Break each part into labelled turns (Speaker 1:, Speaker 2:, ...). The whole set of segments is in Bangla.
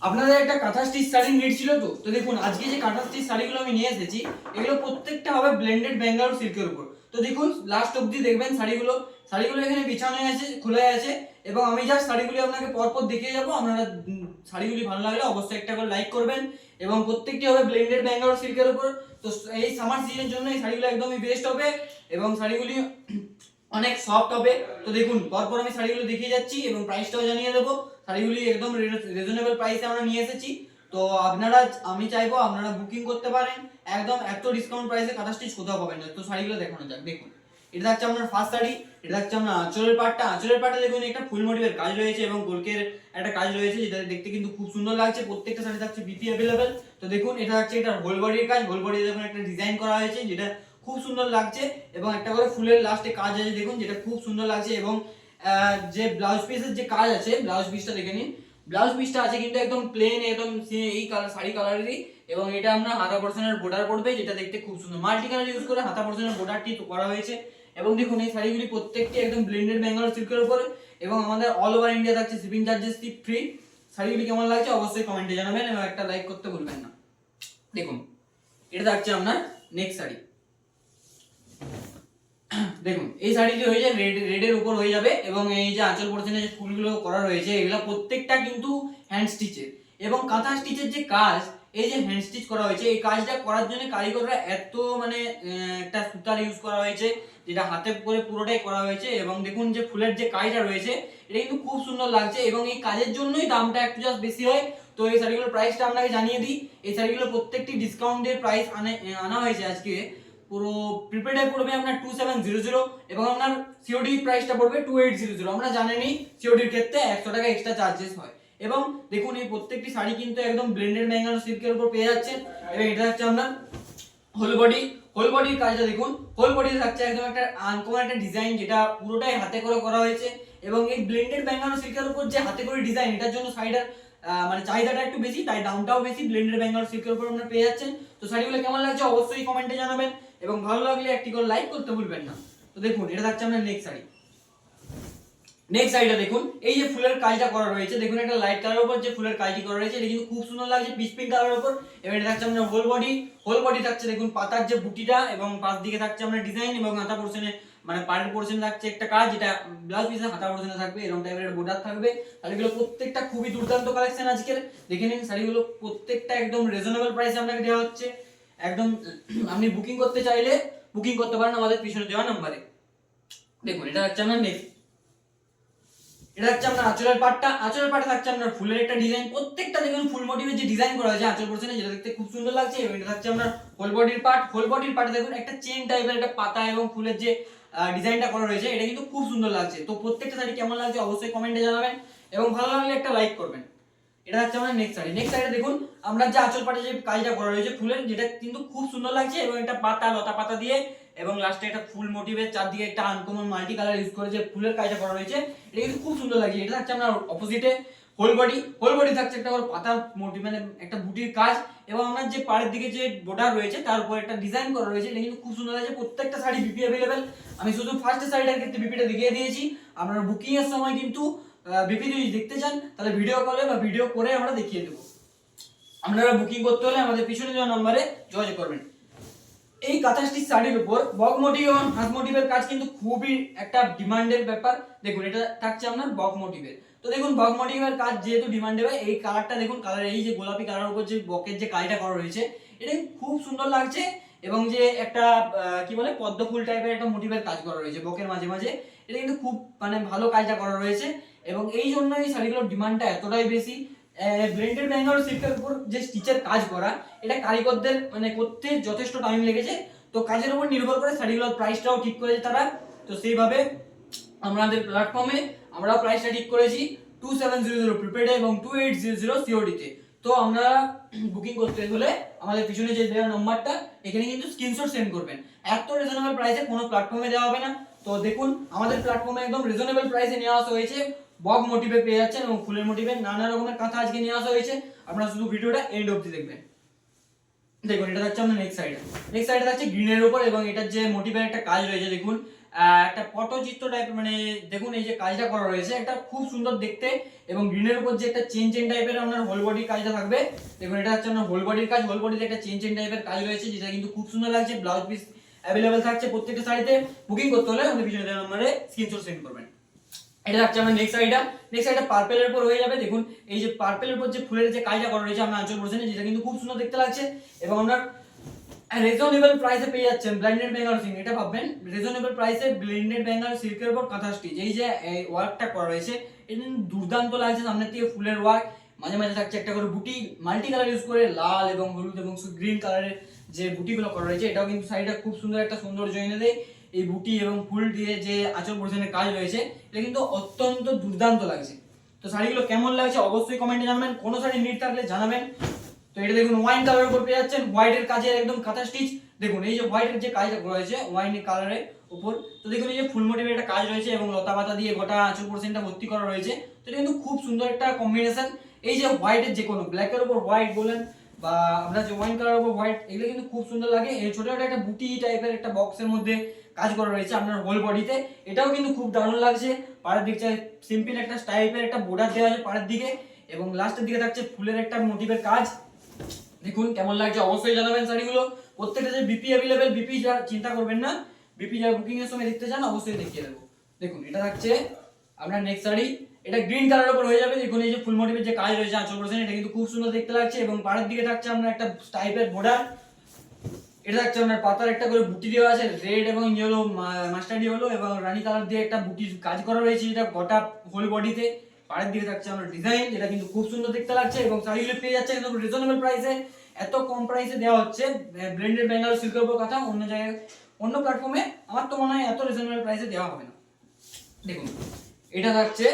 Speaker 1: আপনাদের একটা কাঁথা স্টিচ শাড়ি নিড ছিল তো তো দেখুন আজকে যে কাঁথা স্টিচ শাড়িগুলো আমি নিয়ে এসেছি এগুলো প্রত্যেকটা হবে ব্লেন্ডেড ব্যাঙ্গালোর সিল্কের উপর। তো দেখুন লাস্ট অবধি দেখবেন শাড়িগুলো শাড়িগুলো এখানে বিছানো আছে, খোলা আছে, এবং আমি জাস্ট শাড়িগুলি আপনাকে পরপর দেখিয়ে যাবো। আপনারা শাড়িগুলি ভালো লাগলে অবশ্যই একটা করে লাইক করবেন, এবং প্রত্যেকটি হবে ব্লেন্ডেড ব্যাঙ্গালোর সিল্কের উপর। তো এই সামার সিজনের জন্য এই শাড়িগুলো একদমই বেস্ট হবে, এবং শাড়িগুলি অনেক সফট হবে। তো দেখুন পরপর আমি শাড়িগুলো দেখিয়ে যাচ্ছি এবং প্রাইসটাও জানিয়ে দেবো। শাড়িগুলি একদম রিজনেবল প্রাইসে আমরা নিয়ে এসেছি। তো আপনারা, আমি চাইবো আপনারা বুকিং করতে পারেন। একদম এত ডিসকাউন্ট প্রাইসে কাঁথা স্টিচ কোথাও পাবেন না। তো শাড়িগুলো দেখানো যাক। দেখুন এটা হচ্ছে আপনার ফার্স্ট শাড়ি। এটা হচ্ছে আপনার আঁচলের পাটটা। আঁচলের পাটে দেখুন একটা ফুল মোটিভের কাজ রয়েছে এবং গোলকের একটা কাজ রয়েছে, যেটা দেখতে কিন্তু খুব সুন্দর লাগছে। প্রত্যেকটা শাড়ি থাকছে বিপি অ্যাভেলেবেল। তো দেখুন এটা হচ্ছে এটা হোল বডির কাজ। হোল বডি দেখুন একটা ডিজাইন করা হয়েছে যেটা খুব সুন্দর লাগছে, এবং একটা করে ফুলের লাস্টে কাজ আছে দেখুন, যেটা খুব সুন্দর লাগছে। এবং যে ব্লাউজ পিসের যে কাজ আছে, ব্লাউজ পিসটা দেখে নিন। ব্লাউজ পিসটা আছে কিন্তু একদম প্লেন, একদম এই কালার শাড়ি কালারেরই, এবং এটা আমরা হাতা পোর্শনের বর্ডার পড়বে, যেটা দেখতে খুব সুন্দর। মাল্টি কালার ইউজ করে হাতা পোর্শনের বর্ডারটি করা হয়েছে। এবং দেখুন এই শাড়িগুলি প্রত্যেকটি একদম ব্লেন্ডেড বেঙ্গল সিল্কের উপর, এবং আমাদের অল ওভার ইন্ডিয়া থাকছে শিপিং চার্জেস ফ্রি। শাড়িগুলি কেমন লাগছে অবশ্যই কমেন্টে জানাবেন এবং একটা লাইক করতে ভুলবেন না। দেখুন এটা থাকছে আপনার নেক্সট শাড়ি। দেখুন এই শাড়িটি হয়ে যায় রেডের উপর হয়ে যাবে, এবং এই যে আঁচল পোর্শনে যে ফুলগুলো করা রয়েছে এগুলো প্রত্যেকটা কিন্তু হ্যান্ড স্টিচের। এবং কাঁথা স্টিচের যে কাজ, এই যে হ্যান্ড স্টিচ করা হয়েছে, এই কাজটা করার জন্য কারিগররা এত মানে একটা সুতার ইউজ করা হয়েছে, যেটা হাতে করে পুরোটাই করা হয়েছে। এবং দেখুন যে ফুলের যে কাজটা রয়েছে এটা কিন্তু খুব সুন্দর লাগছে, এবং এই কাজের জন্যই দামটা একটু জাস্ট বেশি হয়। তো এই শাড়িগুলোর প্রাইসটা আপনাকে জানিয়ে দিই। এই শাড়িগুলো প্রত্যেকটি ডিসকাউন্টের প্রাইস আনা হয়েছে আজকে। পুরো প্রিপেডে পড়বে আপনার 2700, এবং আপনার সিওডি প্রাইসটা পড়বে 2800। আমরা জানেনই সিওডির ক্ষেত্রে 100 টাকা এক্সট্রা চার্জেস হয়। এবং দেখুন এই প্রত্যেকটি শাড়ি কিন্তু একদম ব্লেন্ডেড ম্যাঙ্গানো সিল্কের উপর পেয়ে যাচ্ছেন। এবং এটা হচ্ছে আপনার হোল বডি। হোল বডির কাজটা দেখুন, হোল বডি থাকছে একদম একটা আনকমন একটা ডিজাইন, যেটা পুরোটাই হাতে করে করা হয়েছে। এবং এই ব্লেন্ডেড ব্যাঙ্গানো সিল্কের উপর যে হাতে করে ডিজাইন, এটার জন্য শাড়িটার মানে চাহিদাটা একটু বেশি, তাই দামটাও বেশি। ব্লেন্ডেড ব্যাঙ্গালো সিল্কের উপর আপনারা পেয়ে যাচ্ছেন। তো শাড়িগুলো কেমন লাগছে অবশ্যই কমেন্টে জানাবেন, এবং ভালো লাগলে একটি করে লাইক করতে ভুলবেন না। তো দেখুন এটা থাকছে আপনার নেক্সট শাড়ি। নেক্সট শাড়িটা দেখুন, এই যে ফুলের কাজটা করা রয়েছে, দেখুন একটা লাইট কালারের উপর যে ফুলের কাজটি করা রয়েছে, এটা কিন্তু খুব সুন্দর লাগছে পিচ পিঙ্ক কালারের উপর। এবং এটা থাকছে আপনার হোল বডি। হোল বডি থাকছে দেখুন পাতার যে বুটিটা, এবং পাশ দিকে থাকছে আপনার ডিজাইন, এবং হাতা পোর্শনে মানে পাড়ের পোর্শনে থাকছে একটা কাজ, যেটা ব্লাউজ পিসের হাতা পোর্শনে থাকবে, এরকম টাইপের বর্ডার থাকবে। শাড়িগুলো প্রত্যেকটা খুবই দুর্দান্ত কালেকশন আজকের। দেখে নিন শাড়িগুলো প্রত্যেকটা একদম রিজনেবল প্রাইসে আপনাকে দেওয়া হচ্ছে। একদম আপনি বুকিং করতে চাইলে বুকিং করতে পারেন আমাদের পিছনে দেওয়া নাম্বারে। দেখুন এটা হচ্ছে আপনার নেক্সট। এটা হচ্ছে আপনার আঁচলের পাটটা। আঁচলের পাটে থাকছে আপনার ফুলের একটা ডিজাইন। প্রত্যেকটা দেখুন ফুল মোটিভের যে ডিজাইন করা হয়েছে আঁচল পোর্শনে, যেটা দেখতে খুব সুন্দর লাগছে। এবং এটা থাকছে আপনার হোল বডির পার্ট। হোল বডির পার্টে দেখুন একটা চেন টাইপের একটা পাতা এবং ফুলের যে ডিজাইনটা করা রয়েছে, এটা কিন্তু খুব সুন্দর লাগছে। তো প্রত্যেকটা শাড়ি কেমন লাগছে অবশ্যই কমেন্টে জানাবেন, এবং ভালো লাগলে একটা লাইক করবেন। এটা হচ্ছে আমাদের নেক্সট শাড়ি। নেক্সট শাড়িটা দেখুন, আমরা যে আঁচল পাটে যে কাজটা করা রয়েছে ফুলের, যেটা কিন্তু খুব সুন্দর লাগছে, এবং একটা পাতা লতা পাতা দিয়ে, এবং লাস্টে একটা ফুল মোটিভের চারদিকে একটা আনকমন মাল্টি কালার ইউজ করে যে ফুলের কাজটা করা রয়েছে, এটা কিন্তু খুব সুন্দর লাগছে। এটা থাকছে আপনার অপোজিটে হোল বডি। হোল বডি থাকছে একটা পাতা মোটিভ মানে একটা বুটির কাজ, এবং আপনার যে পাড়ের দিকে যে বর্ডার রয়েছে তার উপর একটা ডিজাইন করা রয়েছে, এটা কিন্তু খুব সুন্দর লাগছে। প্রত্যেকটা শাড়ি বিপি অ্যাভেলেবেল। আমি শুধু ফার্স্ট শাড়িটার ক্ষেত্রে বিপিটা দেখিয়ে দিয়েছি। আপনারা বুকিং এর সময় কিন্তু বিপি যদি দেখতে চান তাহলে ভিডিও কলে বা ভিডিও করে আমরা দেখিয়ে দেবো। আপনারা বুকিং করতে হলে আমাদের পিছনে দেওয়া নম্বরে যোগাযোগ করবেন। এই কাঁথা স্টিচ শাড়ির উপর বক মোটিভ এবং হাঁস মোটিভের কাজ কিন্তু খুবই একটা ডিমান্ডের ব্যাপার। দেখুন এটা থাকছে আপনার বক মোটিভের। তো দেখুন বক মোটিভের কাজ যেহেতু ডিমান্ডেবল, এই কালারটা দেখুন, কালার এই যে গোলাপি কালারের উপর যে বকের যে কাজটা করা রয়েছে, এটা খুব সুন্দর লাগছে। এবং যে একটা কি বলে পদ্ম ফুল টাইপের একটা মোটিভের কাজ করা রয়েছে বকের মাঝে মাঝে, এটা কিন্তু খুব মানে ভালো কাজটা করা রয়েছে। এবং এই জন্য এই শাড়িগুলোর ডিমান্ডটা এতটাই বেশি। ব্লেন্ডেড ব্যাঙ্গালোর সিল্কের উপর যে স্টিচের কাজ করা, এটা কারিগরদের মানে করতে যথেষ্ট টাইম লেগেছে। তো কাজের উপর নির্ভর করে শাড়িগুলোর প্রাইসটাও ঠিক করেছে তারা। তো সেইভাবে আমাদের প্ল্যাটফর্মে আমরা প্রাইসটা ঠিক করেছি 2700 প্রিপেডে এবং 2800 সিওডিতে। তো আমরা বুকিং করতে হলে আমাদের পিছনে যে দেওয়া নাম্বারটা, এখানে কিন্তু স্ক্রিনশট সেন্ড করবেন। এত রিজনেবল প্রাইসে কোনো প্ল্যাটফর্মে দেওয়া হবে না। তো দেখুন আমাদের প্ল্যাটফর্মে একদম রিজনেবল প্রাইসে নিয়ে আসা হয়েছে। বক মোটিভে পেয়ে যাচ্ছেন, এবং ফুলের মোটিভে নানা রকমের কাঁথা আজকে নিয়ে আসা হয়েছে। আপনারা শুধু ভিডিওটা এন্ড অবধি দেখবেন। দেখুন এটা হচ্ছে আমাদের নেক্সট সাইডে। নেক্সট সাইডে থাকছে গ্রিনের উপর, এবং এটার যে মোটিভের একটা কাজ রয়েছে দেখুন, একটা পটচিত্র টাইপের, মানে দেখুন এই যে কাজটা করা রয়েছে একটা খুব সুন্দর দেখতে, এবং গ্রিনের উপর যে একটা চেন চেন টাইপের আপনার হোল বডির কাজটা থাকবে। দেখুন এটা হচ্ছে আপনার হোল বডির কাজ, হোল বডিতে একটা চেন চেন টাইপের কাজ রয়েছে, যেটা কিন্তু খুব সুন্দর লাগছে। ব্লাউজ পিস অ্যাভেলেবেল থাকছে প্রত্যেকটা শাড়িতে। বুকিং করতে হলে আমাদের পিছনে দেওয়া নম্বরে স্ক্রিনশট সেন্ড করবেন। এটা থাকছে আমার নেক্সট শাড়িটা। নেক্সট শাড়িটা পার্পেলের উপর হয়ে যাবে। দেখুন এই যে পার্পেলের উপর যে ফুলের যে কাজটা করা রয়েছে আপনার আঁচল পোর্শনে, যেটা কিন্তু খুব সুন্দর দেখতে লাগছে, এবং আপনার রিজনেবল প্রাইসে পেয়ে যাচ্ছেন ব্লেন্ডেড বেঙ্গল সিল্ক। এটা ভাববেন রিজনেবল প্রাইসে ব্লেন্ডেড বেঙ্গল সিল্কের উপর কাঁথা স্টিচ, এই যে ওয়ার্কটা করা রয়েছে এটা দুর্দান্ত লাগছে। সামনের থেকে ফুলের ওয়ার্ক, মাঝে মাঝে থাকছে একটা করে বুটি, মাল্টি কালার ইউজ করে লাল এবং হলুদ এবং গ্রিন কালারের যে বুটিগুলো করা রয়েছে, এটাও কিন্তু শাড়িটা খুব সুন্দর একটা সৌন্দর্য এনে দেয়। এই বুটি এবং ফুল দিয়ে যে আঁচল পোর্শনের কাজ রয়েছে এটা কিন্তু অত্যন্ত দুর্দান্ত লাগছে। তো শাড়িগুলো কেমন লাগছে অবশ্যই কমেন্টে জানাবেন, কোনো শাড়ি নিড থাকলে জানাবেন। তো এটা দেখুন ওয়াইন কালারের উপর পেয়ে যাচ্ছেন, হোয়াইটের কাজের একদম কাঁথা স্টিচ। দেখুন এই যে হোয়াইটের যে কাজটা রয়েছে ওয়াইন কালারের উপর, তো দেখুন এই যে ফুল মোটিভের একটা কাজ রয়েছে এবং লতা পাতা দিয়ে গোটা আঁচল পোর্শনটা ভর্তি করা রয়েছে। তো এটা কিন্তু খুব সুন্দর একটা কম্বিনেশন। এই যে হোয়াইটের যে কোনো ব্ল্যাকের উপর হোয়াইট বলেন বা আমরা যে ওয়াইন কালারের উপর হোয়াইট, এগুলো কিন্তু খুব সুন্দর লাগে। এই ছোট একটা বুটি টাইপের একটা বক্সের মধ্যে কাজ করা রয়েছে আপনার হোল বডিতে, এটাও কিন্তু খুব দারুণ লাগছে। পাড়ের দিকটা সিম্পল একটা টাইপের একটা বর্ডার দেওয়া আছে পাড়ের দিকে, এবং লাস্টের দিকে থাকছে ফুলের একটা মোটিভের কাজ। দেখুন কেমন লাগছে অবশ্যই জানাবেন। শাড়িগুলো প্রত্যেকটা যে বিপি অ্যাভেলেবেল, বিপি যা চিন্তা করবেন না, বিপি যা বুকিং এর সময় দেখতে চান অবশ্যই দেখিয়ে দেবো। দেখুন এটা থাকছে আপনার নেক্সট শাড়ি, এটা গ্রিন কালারের উপর হয়ে যাবে। দেখুন এই যে ফুল মোটিভের যে কাজ রয়েছে আঁচল পোর্শনে, এটা কিন্তু খুব সুন্দর দেখতে লাগছে, এবং পাড়ের দিকে থাকছে আপনার একটা টাইপের বর্ডার। এটা থাকছে আপনার পাতার একটা করে বুটি দেওয়া আছে, রেড এবং ইয়েলো, মাস্টার্ড ইয়েলো এবং রানী কালার দিয়ে একটা বুটির কাজ করা রয়েছে, যেটা গোটা হোল বডিতে। পাড়ের দিকে থাকছে আমার ডিজাইন, যেটা কিন্তু খুব সুন্দর দেখতে লাগছে, এবং শাড়িগুলো পেয়ে যাচ্ছে একদম রিজনেবল প্রাইসে। এত কম প্রাইসে দেওয়া হচ্ছে ব্লেন্ডেড বেঙ্গল সিল্কের উপর কথা, অন্য জায়গায় অন্য প্ল্যাটফর্মে আমার তো মনে হয় এত রিজনেবল প্রাইসে দেওয়া হবে না। দেখুন এটা থাকছে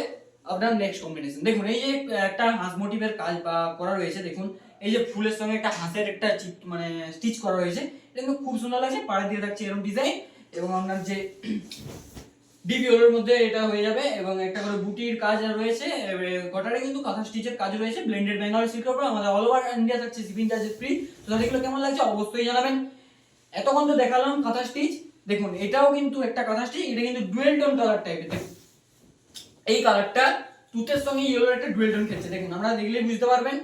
Speaker 1: আপনার নেক্সট কম্বিনেশন। দেখুন এই যে একটা হাঁস মোটিভের কাজ বা করা রয়েছে, দেখুন এই যে ফুলের সঙ্গে একটা হাঁসের একটা মানে স্টিচ করা রয়েছে, এটা কিন্তু খুব সুন্দর লাগছে। পাড়ে দিয়ে থাকছে এরকম ডিজাইন, এবং আপনার যে ডিপি ওর মধ্যে এটা হয়ে যাবে, এবং একটা করে বুটির কাজ রয়েছে, গোটারে কিন্তু কাঁথা স্টিচের কাজ রয়েছে ব্লেন্ডেড বেঙ্গল সিল্কের উপর। আমাদের অল ওভার ইন্ডিয়া থাকছে শিপিং চার্জ ফ্রি। তো শাড়িগুলো কেমন লাগছে অবশ্যই জানাবেন। এতক্ষণ তো দেখালাম কাঁথা স্টিচ, দেখুন এটাও কিন্তু একটা কাঁথা স্টিচ, এটা কিন্তু ডুয়েল টোন কালার টাইপের। দেখুন এই কালারটা তুতের সঙ্গে ইয়েলোর একটা ডুয়েল টোন খেলছে, দেখুন আমরা দেখলে বুঝতে পারবেন।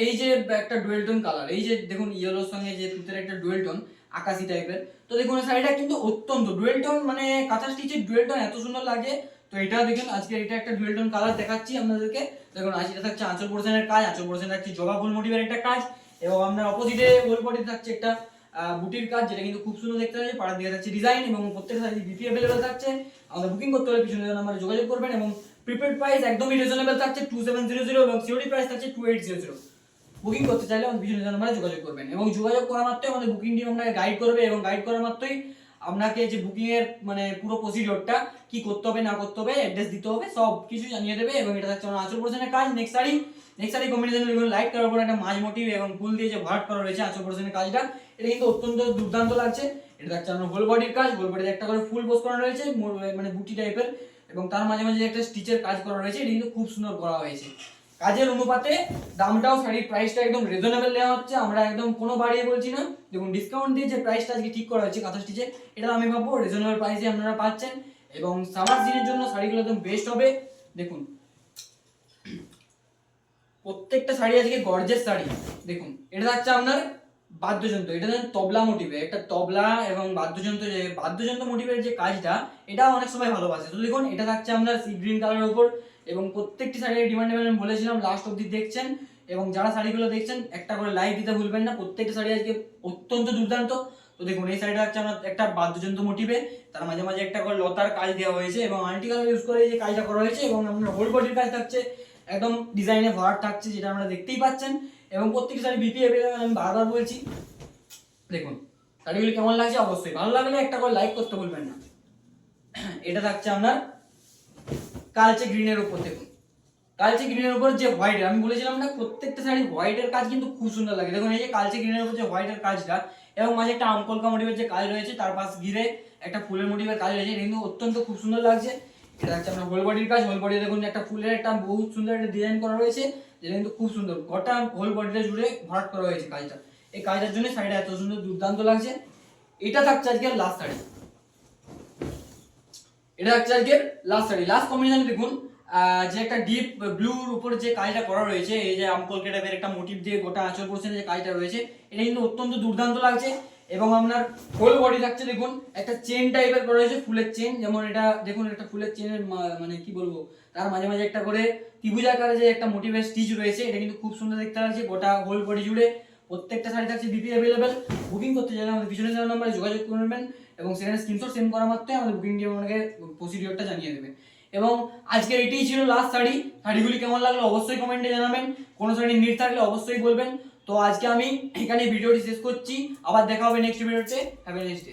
Speaker 1: এই যে একটা ডুয়েল টোন কালার, এই যে দেখুন ইয়েলোর সঙ্গে যে তুতের একটা ডুয়েল টোন আকাশি টাইপের। তো দেখুন শাড়িটা কিন্তু অত্যন্ত ডুয়েল টোন, মানে কাঁথা স্টিচের ডুয়েল টোন এত সুন্দর লাগে। তো এটা দেখুন আজকে এটা একটা ডুয়েল টোন কালার দেখাচ্ছি আপনাদেরকে। দেখুন আজ এটা থাকছে আঁচল পোর্শনের কাজ, আঁচল পোর্শনে থাকছে জবা ফুল মোটিভের একটা কাজ, এবং আপনার অপোজিটে হোল বডি থাকছে একটা বুটির কাজ, যেটা কিন্তু খুব সুন্দর দেখতে লাগছে। পাড়া দিয়ে থাকছে ডিজাইন, এবং প্রত্যেকটা শাড়ি বিপি অ্যাভেলেবেল থাকছে। আমাদের বুকিং করতে হলে পিছনে নাম্বারে যোগাযোগ করবেন, এবং প্রিপেড প্রাইস একদমই রিজনেবল থাকছে 2700, এবং সিওডি প্রাইস থাকছে 2800। বুকিং করতে চাইলে আমাদের পিছনে নাম্বারে যোগাযোগ করবেন, এবং যোগাযোগ করা মাত্রই আমাদের বুকিং টিম আপনাকে গাইড করবে, এবং গাইড করা মাত্রই আপনাকে যে বুকিং এর মানে পুরো প্রসিডিওরটা কি করতে হবে না করতে হবে, অ্যাড্রেস দিতে হবে, সব কিছু জানিয়ে দেবে। এবং এটা থাকছে আমার আঁচল পোর্শনের কাজ। নেক্সট শাড়ি কম্বিনেশন লাইট করার পর একটা মাঝ মোটিভ এবং ফুল দিয়ে যে ভরাট করা রয়েছে আঁচল পোর্শনের কাজটা, এটা কিন্তু অত্যন্ত দুর্দান্ত লাগছে। এটা থাকছে আমার হোল বডির কাজ, হোল বডিতে একটা করে ফুল পোস্ট করা রয়েছে মানে বুটি টাইপের, এবং তার মাঝে মাঝে একটা স্টিচের কাজ করা রয়েছে, এটা কিন্তু খুব সুন্দর করা হয়েছে। কাজের অনুপাতে দামটাও শাড়ির প্রাইসটা একদম রিজনেবল দেওয়া হচ্ছে, আমরা একদম কোনো বাড়িয়ে বলছি না। দেখুন ডিসকাউন্ট দিয়ে যে প্রাইসটা আজকে ঠিক করা হয়েছে কাঁথা স্টিচে, এটা আমি ভাববো রিজনেবল প্রাইসে আপনারা পাচ্ছেন, এবং সামার সিজনের জন্য শাড়িগুলো একদম বেস্ট হবে। দেখুন প্রত্যেকটা শাড়ি আজকে গর্জেস শাড়ি। দেখুন এটা থাকছে আপনার বাদ্যযন্ত্র, এটা দেখুন তবলা মোটিভে একটা তবলা এবং বাদ্যযন্ত্র, যে বাদ্যযন্ত্র মোটিভের যে কাজটা এটা অনেক সময় ভালোবাসে। তো দেখুন এটা থাকছে আপনার সি গ্রিন কালারের উপর, এবং প্রত্যেকটি শাড়ির ডিমান্ডেবল আমি বলেছিলাম লাস্ট অবধি দেখছেন, এবং যারা শাড়িগুলো দেখছেন একটা করে লাইক দিতে ভুলবেন না। প্রত্যেকটা শাড়ি আজকে অত্যন্ত দুর্দান্ত। তো দেখুন এই শাড়িটা হচ্ছে আমার একটা বাদ্যযন্ত্র মোটিভে, তার মাঝে মাঝে একটা করে লতার কাজ দেওয়া হয়েছে, এবং আল্টি কালার ইউজ করে এই যে কাজটা করা হয়েছে, এবং আপনার হোল বডির কাজ থাকছে একদম ডিজাইনে ভরাট থাকছে, যেটা আমরা দেখতেই পাচ্ছেন। এবং প্রত্যেকটা শাড়ি বিপি আমি বারবার বলছি। দেখুন শাড়িগুলি কেমন লাগছে অবশ্যই ভালো লাগলে একটা করে লাইক করতে ভুলবেন না। এটা থাকছে আপনার কালচে গ্রিনের উপর। দেখুন কালচে গ্রিনের উপর যে হোয়াইট, আমি বলেছিলাম না প্রত্যেকটা শাড়ি হোয়াইটের কাজ কিন্তু খুব সুন্দর লাগে। দেখুন এই যে কালচে গ্রিনের উপর যে হোয়াইটের কাজটা, এবং মাঝে একটা আমকলকা মোটিভের যে কাজ রয়েছে, তার পাশ ঘিরে একটা ফুলের মোটিভের কাজ রয়েছে, কিন্তু অত্যন্ত খুব সুন্দর লাগছে। এটা হচ্ছে আপনার হোল বডির কাজ, হোল বডি দেখুন একটা ফুলের একটা বহুত সুন্দর একটা ডিজাইন করা রয়েছে, যেটা কিন্তু খুব সুন্দর গোটা হোল বডিটা জুড়ে ভরাট করা হয়েছে কাজটা। এই কাজটার জন্য শাড়িটা এত সুন্দর দুর্দান্ত লাগছে। এটা থাকছে আজকে লাস্ট শাড়ি। এটা হচ্ছে আজকের লাস্ট শাড়ি। লাস্ট কম্বিনেশন দেখুন, যে একটা ডিপ ব্লুর উপর যে কাজটা করা রয়েছে, এই যে আমকলকে টাইপের একটা মোটিভ দিয়ে গোটা আঁচল পোর্শনে যে কাজটা রয়েছে, এটা কিন্তু অত্যন্ত দুর্দান্ত লাগছে। এবং আপনার হোল বডি থাকছে দেখুন একটা চেন টাইপের করা হয়েছে, ফুলের চেন। যেমন এটা দেখুন একটা ফুলের চেনের মানে কি বলবো, তার মাঝে মাঝে একটা করে ত্রিভুজাকারে যে একটা মোটিভের স্টিচ রয়েছে, এটা কিন্তু খুব সুন্দর দেখতে লাগছে গোটা হোল বডি জুড়ে। প্রত্যেকটা শাড়ি থাকছে বিপি অ্যাভেলেবেল। বুকিং করতে চাইলে আমাদের পিছনে দেওয়া নম্বরে যোগাযোগ করবেন এবং সেখানে স্ক্রিনশট সেন্ড করা মাত্রই আমাদের বুকিং টিম আপনাকে প্রসিডিওরটা জানিয়ে দেবে। এবং আজকের এটাই ছিল লাস্ট শাড়ি। শাড়িগুলি কেমন লাগলো অবশ্যই কমেন্টে জানাবেন, কোনো শাড়ি নিড থাকলে অবশ্যই বলবেন। তো আজকে আমি এখানে ভিডিওটি শেষ করছি, আবার দেখা হবে নেক্সট ভিডিওতে। Have a nice day.